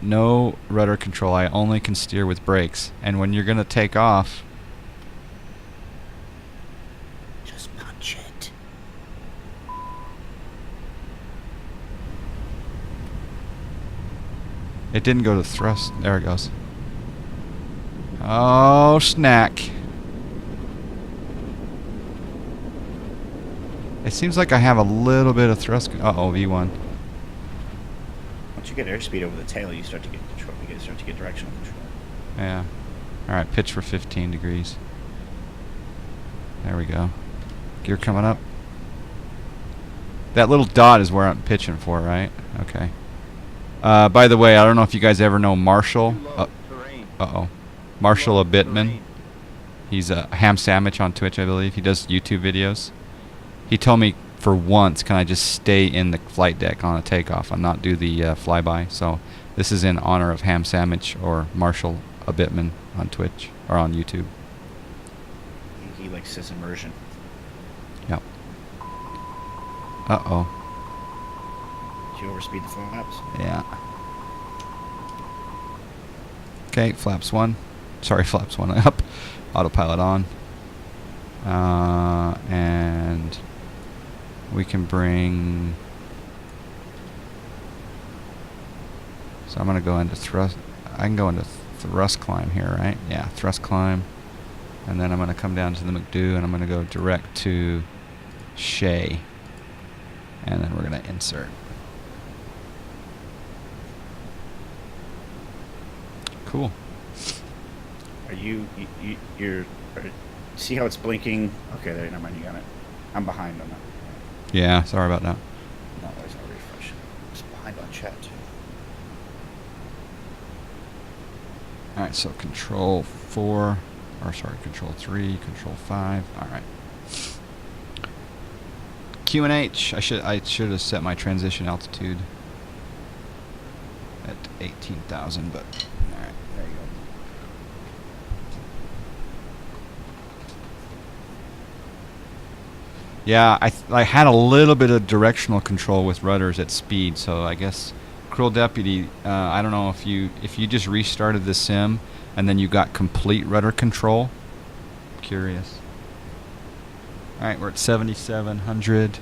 no rudder control. I only can steer with brakes. And when you're going to take off, Just punch it. it didn't go to thrust. There it goes. Oh, snack. It seems like I have a little bit of thrust. Uh-oh, V1. Once you get airspeed over the tail, you start to get control. You start to get directional control. Yeah. All right, pitch for 15 degrees. There we go. Gear coming up. That little dot is where I'm pitching for, right? Okay. By the way, I don't know if you guys ever know Marshall. Uh-oh. Marshall Bitman. He's a ham sandwich on Twitch, I believe. He does YouTube videos. He told me for once, can I just stay in the flight deck on a takeoff and not do the flyby? So this is in honor of Ham Sandwich or Marshall Bitman on Twitch or on YouTube. He likes his immersion. Yep. Uh-oh. Did you overspeed the flaps? Yeah. Okay, flaps 1. Sorry, flaps 1 up. Autopilot on. And we can bring... So I'm going to go into thrust... I can go into thrust climb here, right? Yeah, thrust climb. And then I'm going to come down to the McDo, and I'm going to go direct to Shea. And then we're going to insert. Cool. Are you're... See how it's blinking? Okay, there, never mind, you got it. I'm behind on that. Yeah, sorry about that. No, there's no refresh. It's behind on chat, too. Alright, so control 4, or sorry, control 3, control 5. Alright. QNH. I should have set my transition altitude at 18,000, but alright, there you go. Yeah, I had a little bit of directional control with rudders at speed, so I guess Cruel Deputy, I don't know if you just restarted the sim and then you got complete rudder control. Curious. All right, we're at 7,700.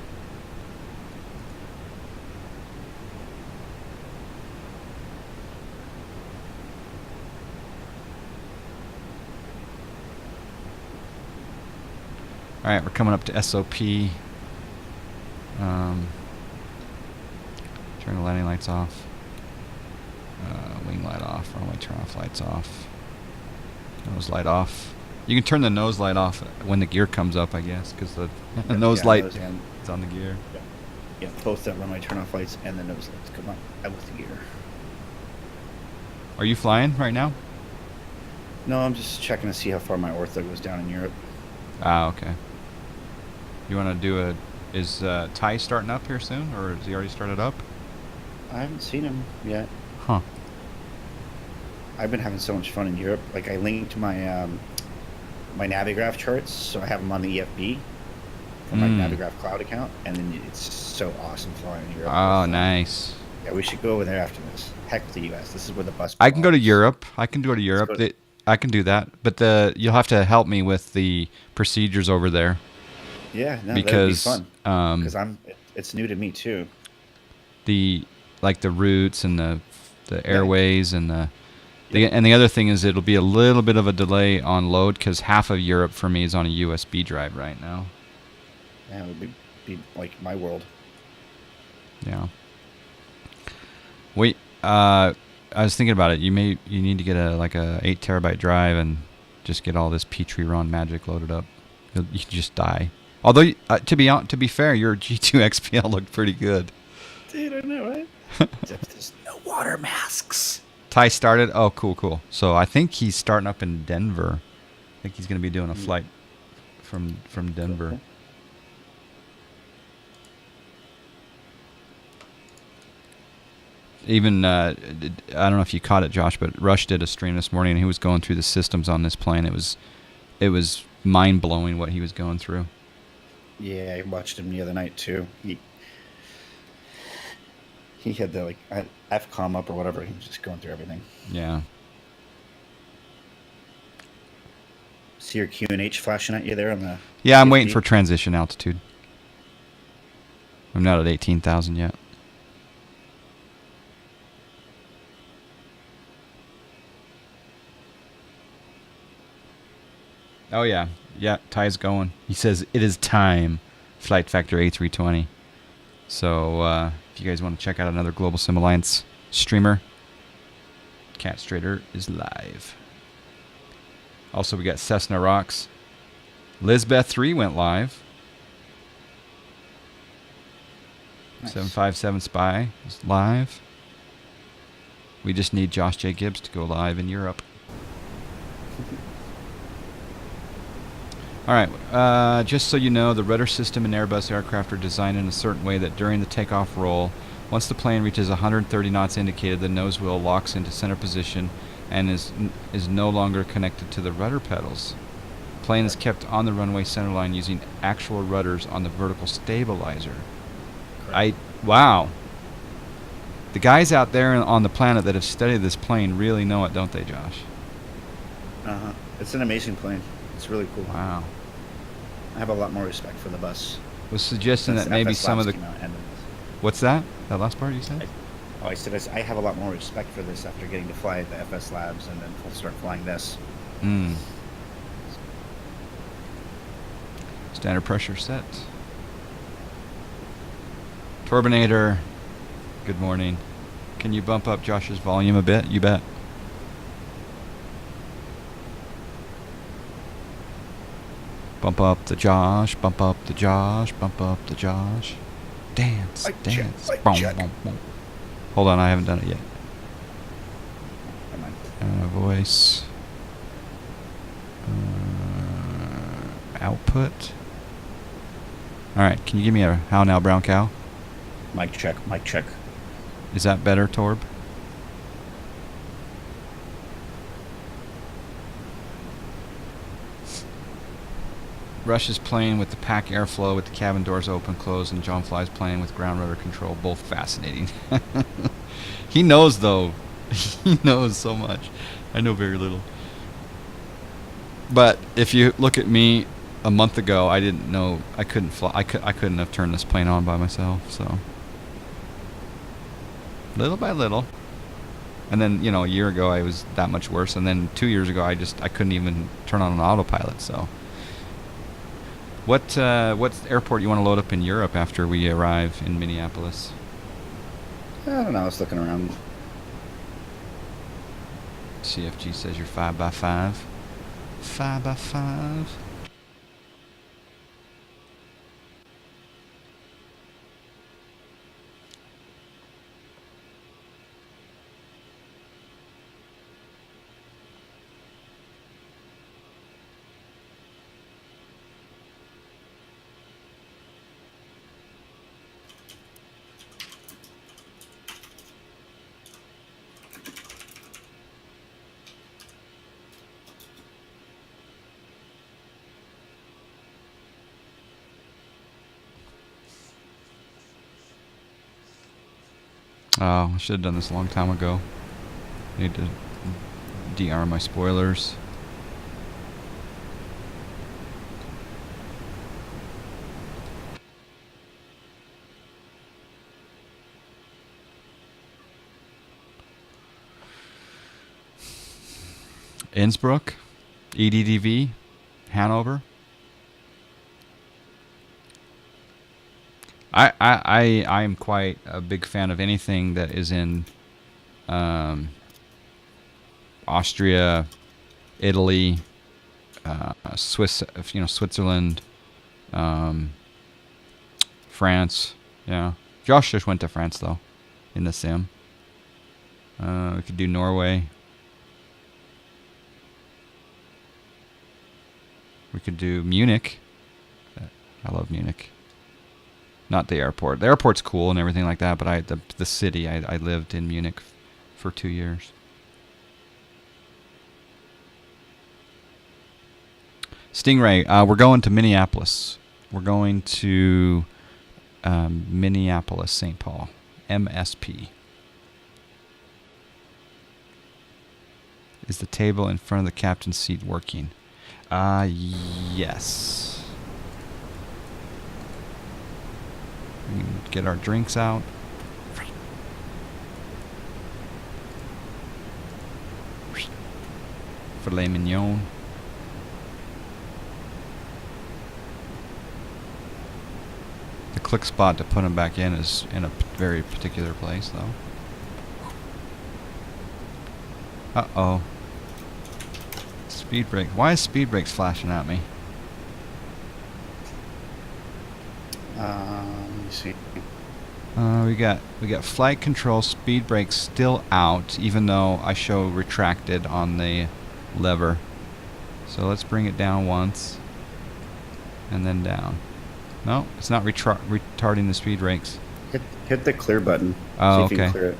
All right, we're coming up to SOP. Turn the landing lights off. Wing light off. Runway turn off lights off. Nose light off. You can turn the nose light off when the gear comes up, I guess, because the nose light is on the gear. Yeah, both the runway turn off lights and the nose lights come up with the gear. Are you flying right now? No, I'm just checking to see how far my ortho goes down in Europe. Ah, okay. You want to do a... Is Ty starting up here soon, or has he already started up? I haven't seen him yet. Huh. I've been having so much fun in Europe. Like, I linked my my Navigraph charts, so I have them on the EFB from my Navigraph cloud account, and then it's so awesome flying in Europe. Oh, nice. Yeah, we should go over there after this. Heck with the U.S. This is where the bus. I can go to Europe. I can go to Europe. I can do that, but you'll have to help me with the procedures over there. Yeah, no, because that'd be fun. Because it's new to me too. The routes and the airways and and the other thing is it'll be a little bit of a delay on load because half of Europe for me is on a USB drive right now. Yeah, it would be like my world. Yeah. I was thinking about it. You need to get a 8 terabyte drive and just get all this Petri Ron magic loaded up. You can just die. Although to be fair, your G2 XPL looked pretty good. Dude, I know, right? Except there's no water masks. Ty started. Oh, cool. So I think he's starting up in Denver. I think he's going to be doing a flight from Denver. Okay. Even I don't know if you caught it, Josh, but Rush did a stream this morning, and he was going through the systems on this plane. It was mind blowing what he was going through. Yeah, I watched him the other night too. He had the like FCOM up or whatever. He was just going through everything. Yeah. See your QNH flashing at you there on the. Yeah, I'm waiting PFD? for transition altitude. I'm not at 18,000 yet. Oh yeah, yeah. Ty's going. He says it is time. FlightFactor A320. So if you guys want to check out another Global Sim Alliance streamer, Cat Strader is live. Also, we got Cessna Rocks. Lisbeth 3 went live. Nice. 757 Spy is live. We just need Josh J. Gibbs to go live in Europe. All right, just so you know, the rudder system in Airbus aircraft are designed in a certain way that during the takeoff roll, once the plane reaches 130 knots indicated, the nose wheel locks into center position and is no longer connected to the rudder pedals. Plane is kept on the runway centerline using actual rudders on the vertical stabilizer. Wow. The guys out there on the planet that have studied this plane really know it, don't they, Josh? Uh-huh. It's an amazing plane. It's really cool. Wow. I have a lot more respect for the bus. Was suggesting Since that maybe FS some of the... Labs came out and- What's that? That last part you said? I said I have a lot more respect for this after getting to fly the FS Labs and then we'll start flying this. Mm. Standard pressure set. Turbinator. Good morning. Can you bump up Josh's volume a bit? You bet. Bump up the Josh, bump up the Josh, bump up the Josh. Dance, dance. Check. Boom, boom, boom. Hold on, I haven't done it yet. Never mind. Voice. Output. Alright, can you give me a how now, brown cow? Mic check, mic check. Is that better, Torb? Rush is playing with the pack airflow with the cabin doors open, closed, and John Fly's playing with ground rudder control. Both fascinating. He knows, though. He knows so much. I know very little. But if you look at me a month ago, I didn't know. I couldn't fly. I couldn't have turned this plane on by myself. So little by little. And then, a year ago I was that much worse. And then 2 years ago I couldn't even turn on an autopilot. So what airport you want to load up in Europe after we arrive in Minneapolis? I don't know. I was looking around. CFG says you're 5x5. 5x5. Oh, I should have done this a long time ago. Need to DR my spoilers. Innsbruck, EDDV, Hanover. I am quite a big fan of anything that is in Austria, Italy, Switzerland, France. Yeah, Josh just went to France though, in the sim. We could do Norway. We could do Munich. I love Munich. Not the airport. The airport's cool and everything like that, but the city. I lived in Munich for 2 years. Stingray, we're going to Minneapolis. We're going to Minneapolis, St. Paul KMSP. Is the table in front of the captain's seat working? Yes. We can get our drinks out. Filet mignon. The click spot to put them back in is in a very particular place, though. Uh-oh. Speed brake. Why is speed brakes flashing at me? Let me see. We got flight control, speed brakes still out, even though I show retracted on the lever. So let's bring it down once, and then down. No, it's not retarding the speed brakes. Hit the clear button. Oh, See if you okay. can clear it.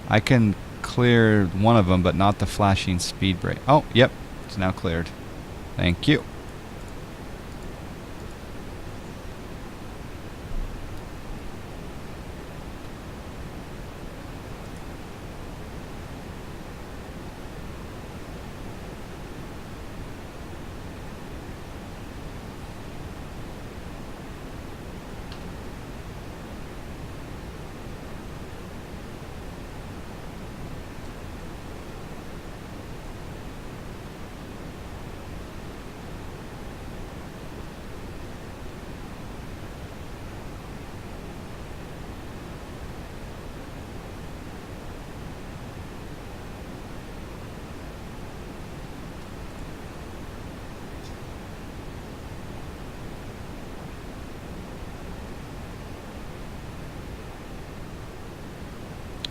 I can clear one of them, but not the flashing speed brake. Oh, yep, it's now cleared. Thank you.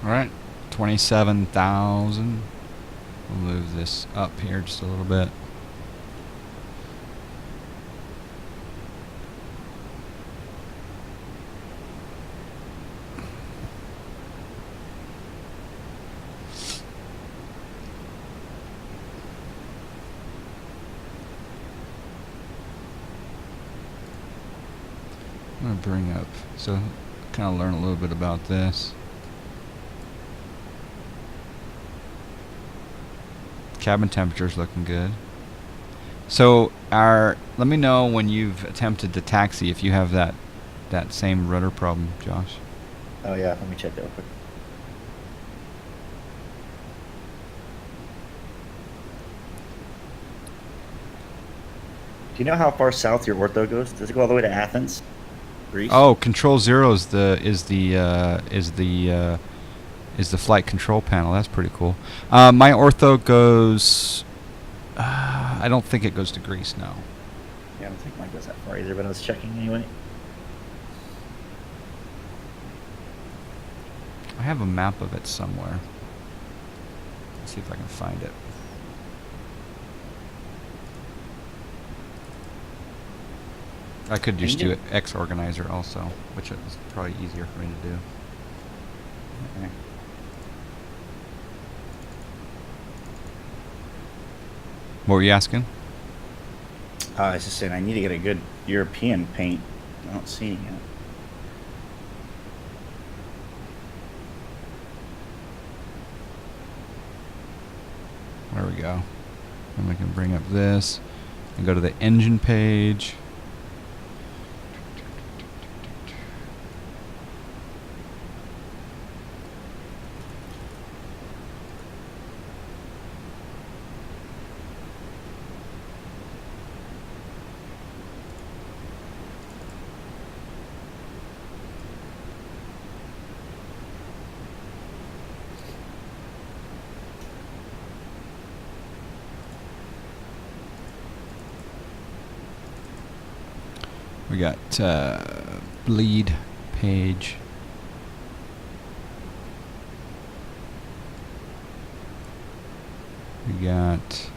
All right, 27,000. We'll move this up here just a little bit. I'm gonna bring up, so kind of learn a little bit about this. Cabin temperature's looking good. So let me know when you've attempted to taxi if you have that same rudder problem, Josh. Oh yeah, let me check that real quick. Do you know how far south your ortho goes? Does it go all the way to Athens, Greece? Oh, Control Zero is the flight control panel. That's pretty cool. My ortho goes. I don't think it goes to Greece. No. Yeah, I don't think mine goes that far either, but I was checking anyway. I have a map of it somewhere. Let's see if I can find it. I could just do it X organizer also, which is probably easier for me to do. Okay. What were you asking? I was just saying I need to get a good European paint. I don't see it yet. There we go. And we can bring up this and go to the engine page. We got bleed page. We got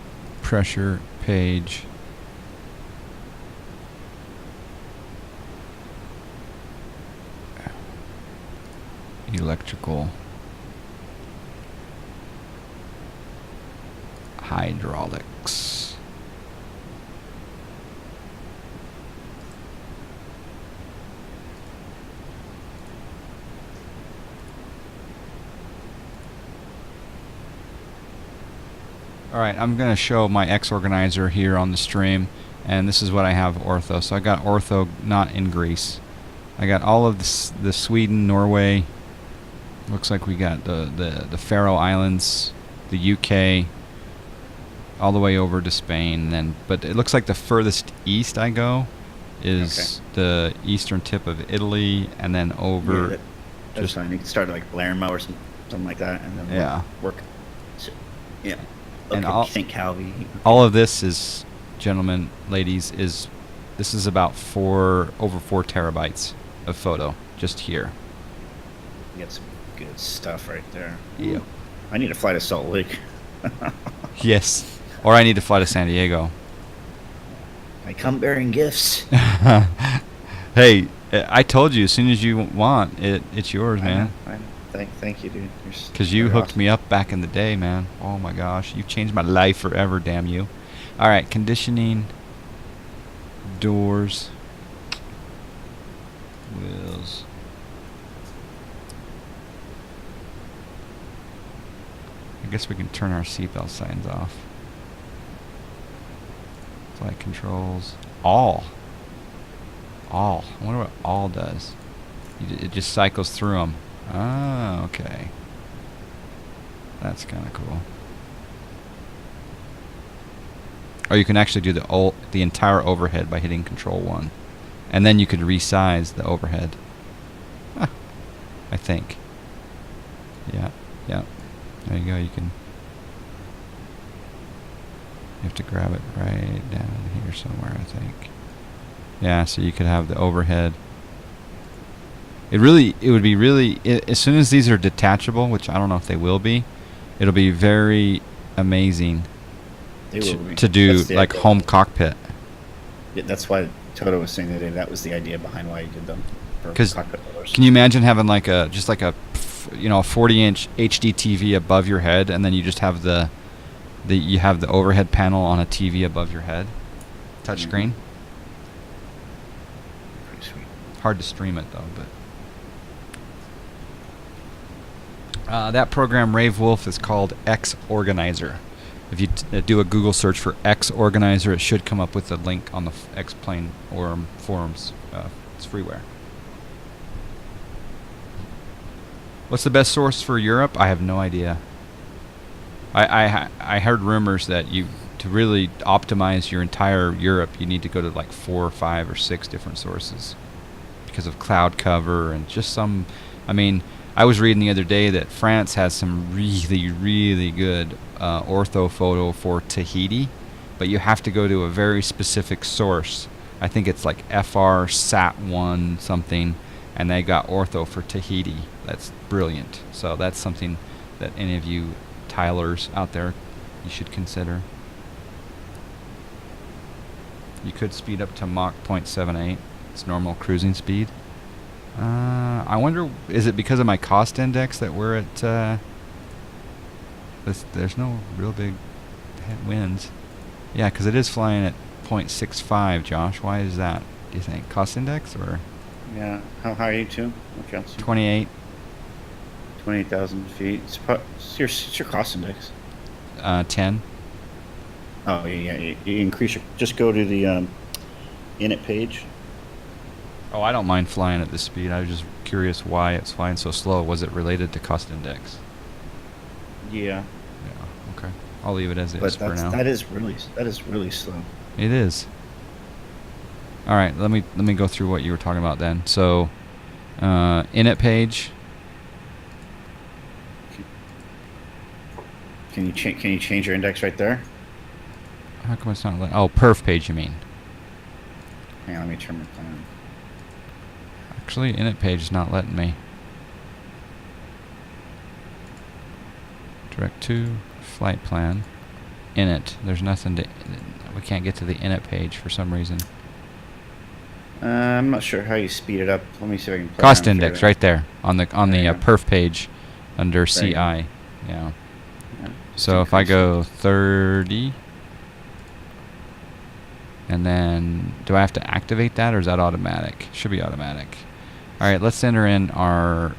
pressure page. Electrical. Hydraulics. Alright, I'm going to show my X organizer here on the stream, and this is what I have ortho. So I got ortho not in Greece. I got all of the Sweden, Norway, looks like we got the Faroe Islands, the UK, all the way over to Spain. Then, but it looks like the furthest east I go is the eastern tip of Italy, and then over. Yeah, that's fine. You can start at like Palermo or something like that, and then work. So, yeah. Okay, And St. Calvi. Okay. All of this is, gentlemen, ladies, this is about over 4 terabytes of photo just here. You got some good stuff right there. Yep. I need to fly to Salt Lake. Yes. Or I need to fly to San Diego. I come bearing gifts. Hey, I told you, as soon as you want it, it's yours, man. I know. Thank you, dude. Because you hooked me up back in the day, man. Oh my gosh, you've changed my life forever, damn you. All right, conditioning, doors, wheels. I guess we can turn our seatbelt signs off. Flight controls, all. I wonder what all does. It just cycles through them. Ah, okay. That's kind of cool. Or you can actually do the entire overhead by hitting Control 1. And then you could resize the overhead. Huh. I think. Yeah. There you go. You have to grab it right down here somewhere, I think. Yeah, so you could have the overhead. It would be really, as soon as these are detachable, which I don't know if they will be, it'll be very amazing to do like home cockpit. Yeah, that's why Toto was saying that was the idea behind why he did them. Because can you imagine having like a 40-inch HD TV above your head, and then you just have the overhead panel on a TV above your head, touchscreen. Pretty sweet. Hard to stream it though, but. That program, Rave Wolf, is called X Organizer. If you do a Google search for X Organizer, it should come up with a link on the X-Plane or forums. It's freeware. What's the best source for Europe? I have no idea. I heard rumors that to really optimize your entire Europe, you need to go to like 4 or 5 or 6 different sources because of cloud cover and just some. I mean, I was reading the other day that France has some really, really good ortho photo for Tahiti, but you have to go to a very specific source. I think it's like FR Sat1 something, and they got ortho for Tahiti. That's brilliant. So that's something that any of you Tylers out there, you should consider. You could speed up to Mach 0.78. It's normal cruising speed. I wonder, is it because of my cost index that we're at, there's no real big headwinds. Yeah, because it is flying at 0.65, Josh. Why is that, do you think? Cost index, or? Yeah. How high are you, too? 28. 28,000 feet. It's your cost index. 10. Oh, yeah. You increase just go to the init page. Oh, I don't mind flying at this speed. I was just curious why it's flying so slow. Was it related to cost index? Yeah. Yeah. Okay. I'll leave it as it is for now. That is really slow. It is. All right. Let me go through what you were talking about then. So, init page. Can you change your index right there? How come it's not? Oh, perf page. You mean? Hang on. Let me turn my plan. Actually, init page is not letting me. Direct to flight plan. Init. There's nothing to. We can't get to the init page for some reason. I'm not sure how you speed it up. Let me see if I can. Cost index right there on the perf page under CI. Yeah. So if I go 30, and then do I have to activate that, or is that automatic? Should be automatic. All right, let's enter in our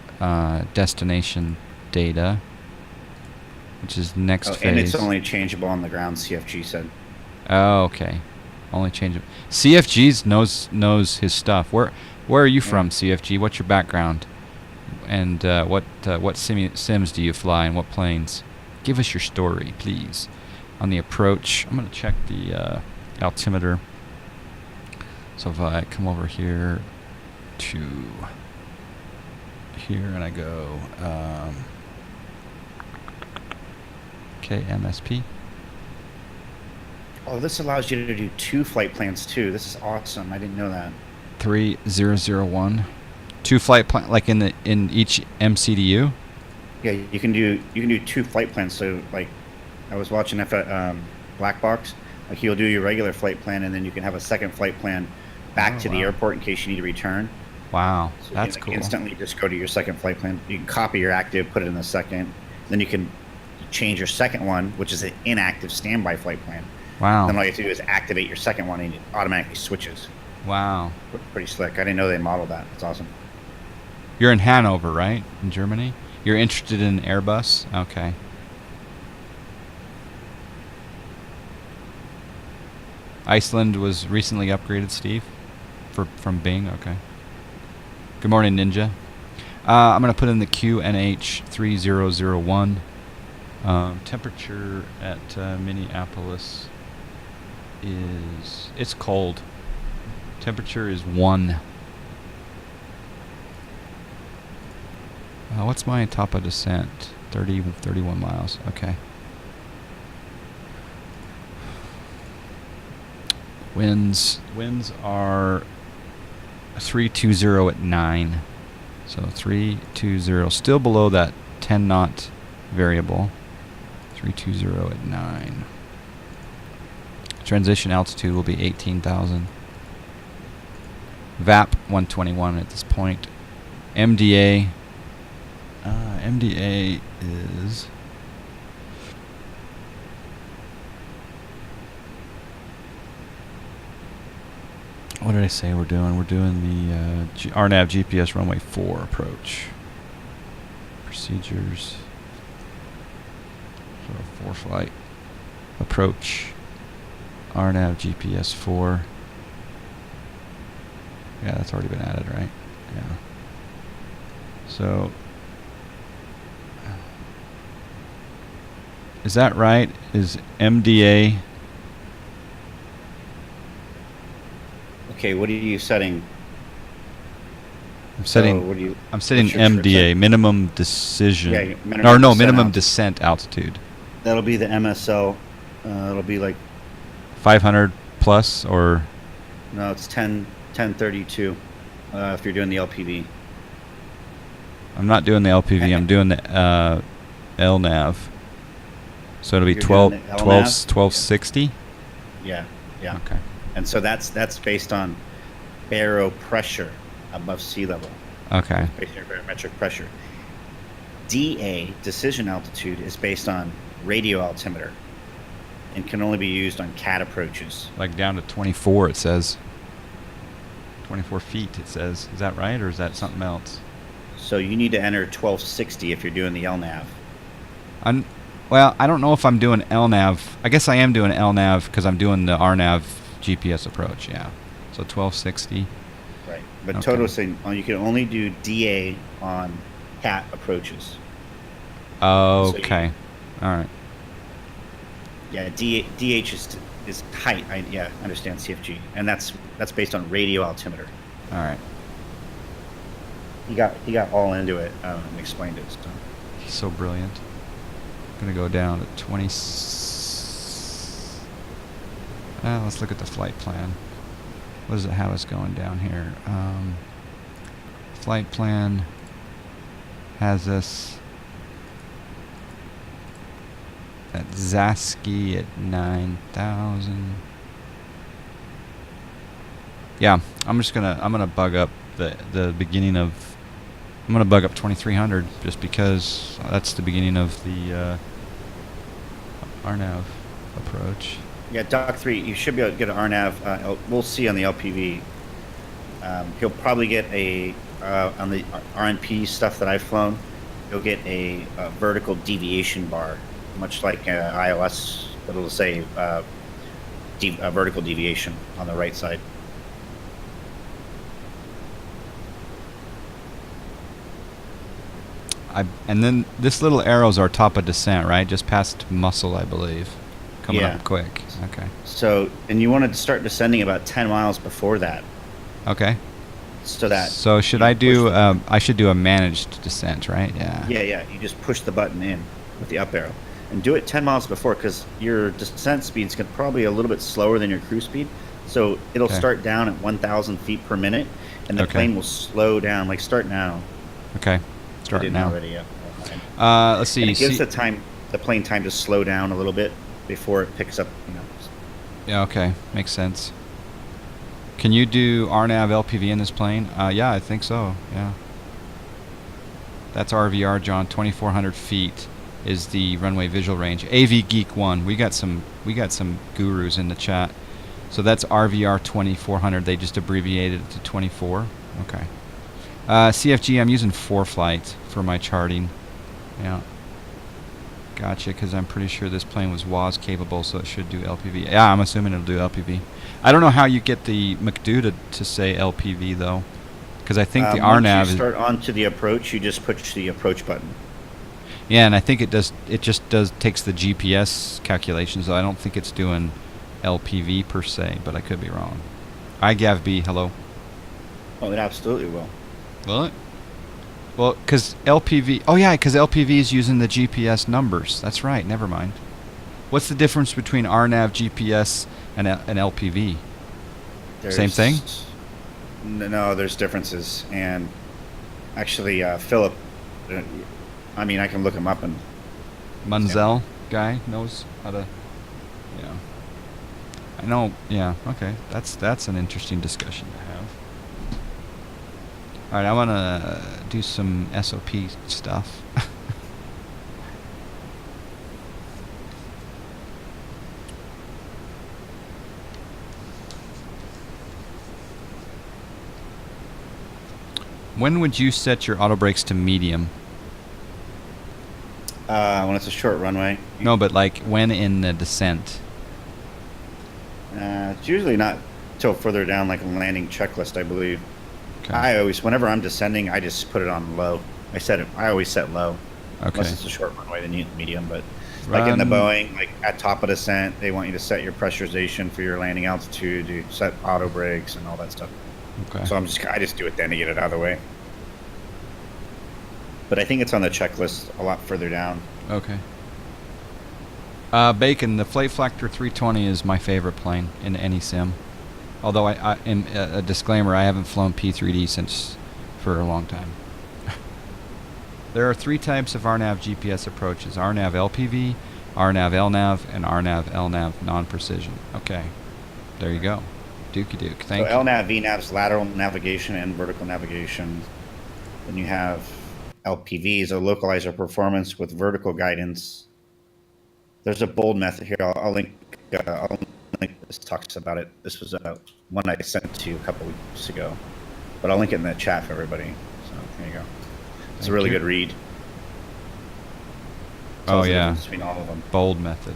destination data. which is next Oh, phase. and it's only changeable on the ground, CFG said. Oh, okay. Only change it. CFG's knows his stuff. Where are you from, CFG? What's your background? And what sims do you fly and what planes? Give us your story, please. On the approach, I'm going to check the altimeter. So if I come over here to here and I go KMSP. Oh, this allows you to do 2 flight plans too. This is awesome. I didn't know that. 3001. 2 flight plan, like in each MCDU. Yeah, you can do 2 flight plans. So like, I was watching Black Box. Like he'll do your regular flight plan, and then you can have a second flight plan back to the airport in case you need to return. Wow, so that's you can, cool. Instantly just go to your second flight plan. You can copy your active, put it in the second. Then you can change your second one, which is an inactive standby flight plan. Wow. Then all you have to do is activate your second one, and it automatically switches. Wow. Pretty slick. I didn't know they modeled that. It's awesome. You're in Hanover, right? In Germany? You're interested in Airbus? Okay. Iceland was recently upgraded, Steve, from Bing. Okay. Good morning, Ninja. I'm going to put in the QNH 3001. Temperature at Minneapolis is... It's cold. Temperature is 1. What's my top of descent? 31 miles. Okay. Winds are 320 at 9. So 320, still below that 10 knot variable. 320 at 9. Transition altitude will be 18,000. VAP 121 at this point. MDA is what did I say we're doing? We're doing the RNAV GPS runway 4 approach. Procedures. So 4 flight approach. RNAV GPS 4. Yeah, that's already been added, right? Yeah. So is that right? Is MDA... Okay, what are you setting? I'm setting MDA, minimum decision. Yeah, minimum descent altitude. That'll be the MSL. It'll be like 500 plus, or no, it's 1032 if you're doing the LPV. I'm not doing the LPV. I'm doing the LNAV. So it'll be 1260. Yeah. Okay. And so that's based on baro pressure above sea level. Okay. Based on barometric pressure. DA, decision altitude, is based on radio altimeter and can only be used on CAT approaches. Like down to 24, it says. 24 feet, it says. Is that right, or is that something else? So you need to enter 1260 if you're doing the LNAV. Well, I don't know if I'm doing LNAV. I guess I am doing LNAV because I'm doing the RNAV GPS approach, yeah. So 1260. Right. But okay. Toto is saying you can only do DA on CAT approaches. Okay. All right. Yeah, DH is height. I understand CFG. And that's based on radio altimeter. All right. He got all into it and explained it. So. He's so brilliant. Gonna go down to 20. Let's look at the flight plan. What does it have us going down here? Flight plan has us at Zasky at 9,000. Yeah, I'm gonna bug up the beginning of. I'm gonna bug up 2300 just because that's the beginning of the RNAV approach. Yeah, Doc 3, you should be able to get an RNAV. We'll see on the LPV. He'll probably get on the RNP stuff that I've flown, you'll get a vertical deviation bar much like iOS, but it'll say vertical deviation on the right side. And then this little arrow's our top of descent, right? Just past Muscle, I believe. Coming Yeah. up quick. Okay. So, and you want to start descending about 10 miles before that. Okay. So should I do? I should do a managed descent, right? Yeah. Yeah. You just push the button in with the up arrow, and do it 10 miles before, because your descent speed's probably a little bit slower than your cruise speed. So it'll start down at 1,000 feet per minute, and the plane will slow down. Like, start now. Okay. Start now. Already, yeah. Let's see. And it gives the plane time to slow down a little bit before it picks up. Yeah. Okay. Makes sense. Can you do RNAV LPV in this plane? Yeah, I think so. Yeah. That's RVR, John. 2,400 feet is the runway visual range. AV Geek 1. We got some gurus in the chat. So that's RVR 2,400. They just abbreviated it to 24. Okay. CFG, I'm using FlightFactor for my charting. Yeah. Gotcha, because I'm pretty sure this plane was WAS capable, so it should do LPV. Yeah, I'm assuming it'll do LPV. I don't know how you get the McDo to say LPV, though, because I think the RNAV once you start onto the approach, you just push the approach button. Yeah, and I think it just takes the GPS calculations, so I don't think it's doing LPV per se, but I could be wrong. Hi, Gav B, hello. Oh, it absolutely will. Will it? Well, because LPV... Oh, yeah, because LPV is using the GPS numbers. That's right, never mind. What's the difference between RNAV, GPS, and LPV? Same thing? No, there's differences. And actually, Philip... I mean, I can look him up and... Munzel guy knows how to... Yeah. I know, yeah, okay. That's an interesting discussion to have. Alright, I want to do some SOP stuff. When would you set your auto brakes to medium? When it's a short runway. No, but like when in the descent? It's usually not till further down, like a landing checklist, I believe. Okay. I always, whenever I'm descending, I just put it on low. I always set low. Okay. Unless it's a short runway, then you medium. But like in the Boeing, like at top of descent, they want you to set your pressurization for your landing altitude, you set auto brakes and all that stuff. Okay. So I just do it then to get it out of the way. But I think it's on the checklist a lot further down. Okay. Bacon, the FlightFactor 320 is my favorite plane in any sim. Although in a disclaimer, I haven't flown P3D for a long time. There are 3 types of RNAV GPS approaches: RNAV LPV, RNAV LNAV, and RNAV LNAV non-precision. Okay. There you go. Dookie Duke. Thank you. So LNAV, VNAV's lateral navigation and vertical navigation. Then you have LPVs, a localizer performance with vertical guidance. There's a bold method here. I'll link. This talks about it. This was one I sent to you a couple weeks ago, but I'll link it in the chat for everybody. So there you go. It's a really good read. Oh yeah. Between all of them. Bold method.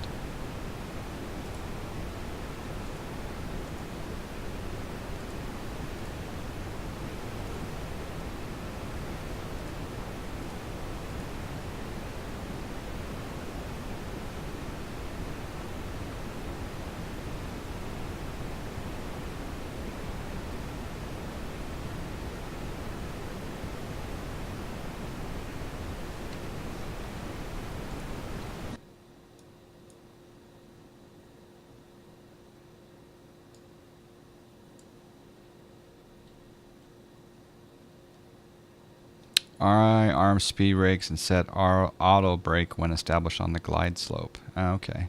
Arm speed brakes and set auto brake when established on the glide slope. Okay.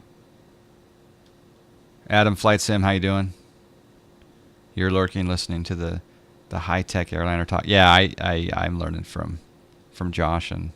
Adam, Flight Sim, how you doing? You're lurking, listening to the high-tech airliner talk. Yeah, I'm learning from Josh and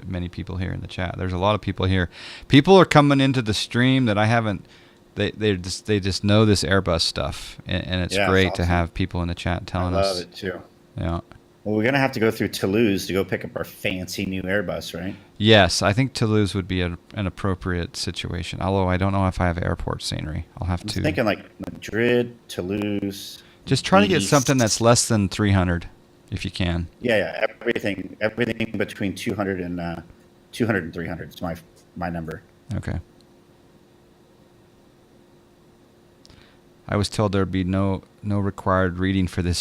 many people here in the chat. There's a lot of people here. People are coming into the stream that I haven't. They just know this Airbus stuff, and it's great to have people in the chat telling us. I love it too. Yeah. Well, we're gonna have to go through Toulouse to go pick up our fancy new Airbus, right? Yes, I think Toulouse would be an appropriate situation. Although I don't know if I have airport scenery. I'll have I'm to thinking like Madrid, Toulouse. just try to get Nice. something that's less than 300, if you can. Yeah, everything between 200 and 200 and 300 is my number. Okay. I was told there'd be no required reading for this